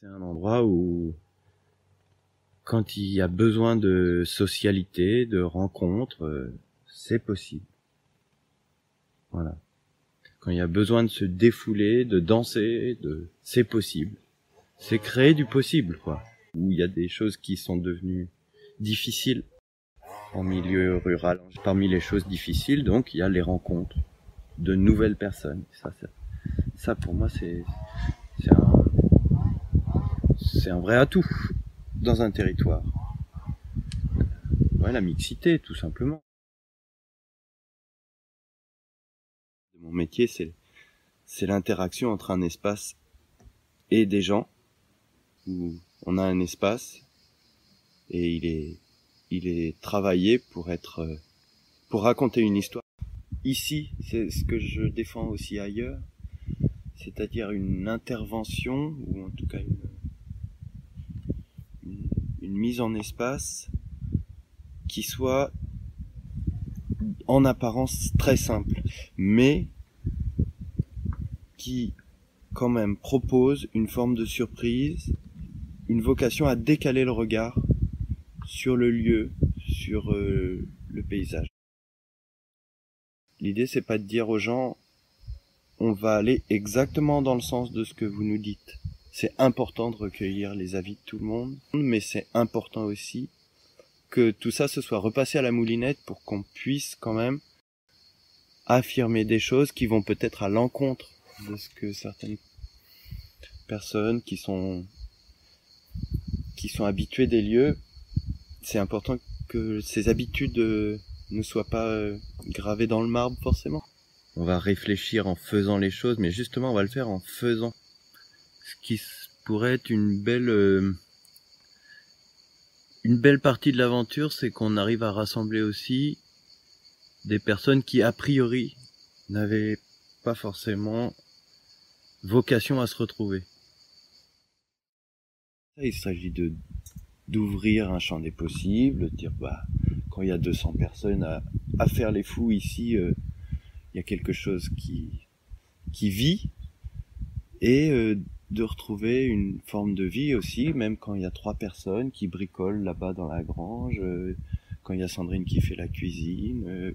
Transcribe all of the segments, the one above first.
C'est un endroit où, quand il y a besoin de socialité, de rencontres, c'est possible. Voilà. Quand il y a besoin de se défouler, de danser, c'est possible. C'est créer du possible, quoi. Où il y a des choses qui sont devenues difficiles en milieu rural. Parmi les choses difficiles, donc, il y a les rencontres de nouvelles personnes. Ça pour moi, c'est un vrai atout dans un territoire. Ouais, la mixité, tout simplement. Mon métier, c'est l'interaction entre un espace et des gens, où on a un espace et il est travaillé pour raconter une histoire. Ici, c'est ce que je défends aussi ailleurs, c'est-à-dire une intervention, ou en tout cas une mise en espace qui soit en apparence très simple, mais qui quand même propose une forme de surprise, une vocation à décaler le regard sur le lieu, sur le paysage. L'idée, c'est pas de dire aux gens on va aller exactement dans le sens de ce que vous nous dites. C'est important de recueillir les avis de tout le monde, mais c'est important aussi que tout ça se soit repassé à la moulinette pour qu'on puisse quand même affirmer des choses qui vont peut-être à l'encontre de ce que certaines personnes qui sont habituées des lieux, c'est important que ces habitudes ne soient pas gravées dans le marbre forcément. On va réfléchir en faisant les choses, mais justement on va le faire en faisant. Ce qui pourrait être une belle partie de l'aventure, c'est qu'on arrive à rassembler aussi des personnes qui a priori n'avaient pas forcément vocation à se retrouver. Il s'agit d'ouvrir un champ des possibles, de dire quand il y a 200 personnes à faire les fous ici, il y a quelque chose qui vit, et de retrouver une forme de vie aussi, même quand il y a 3 personnes qui bricolent là-bas dans la grange, quand il y a Sandrine qui fait la cuisine,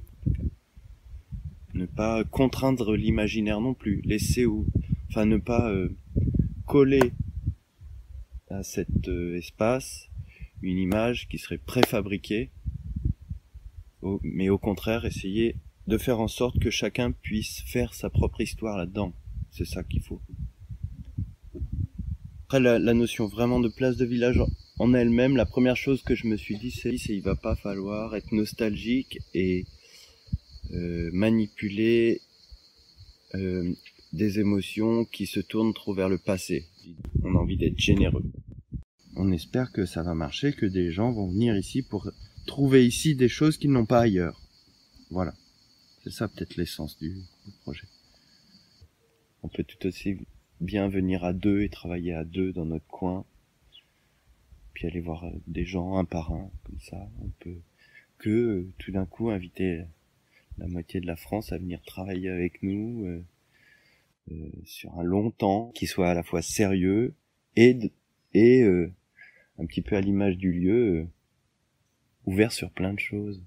ne pas contraindre l'imaginaire non plus, ne pas coller à cet espace une image qui serait préfabriquée, mais au contraire essayer de faire en sorte que chacun puisse faire sa propre histoire là-dedans. C'est ça qu'il faut. Après, la notion vraiment de place de village en elle-même, la première chose que je me suis dit, c'est il va pas falloir être nostalgique et manipuler des émotions qui se tournent trop vers le passé. On a envie d'être généreux. On espère que ça va marcher, que des gens vont venir ici pour trouver ici des choses qu'ils n'ont pas ailleurs. Voilà. C'est ça peut-être l'essence du projet. On peut tout aussi bien venir à deux et travailler à deux dans notre coin, puis aller voir des gens un par un, comme ça. On peut tout d'un coup inviter la moitié de la France à venir travailler avec nous sur un long temps, qui soit à la fois sérieux et un petit peu à l'image du lieu, ouvert sur plein de choses.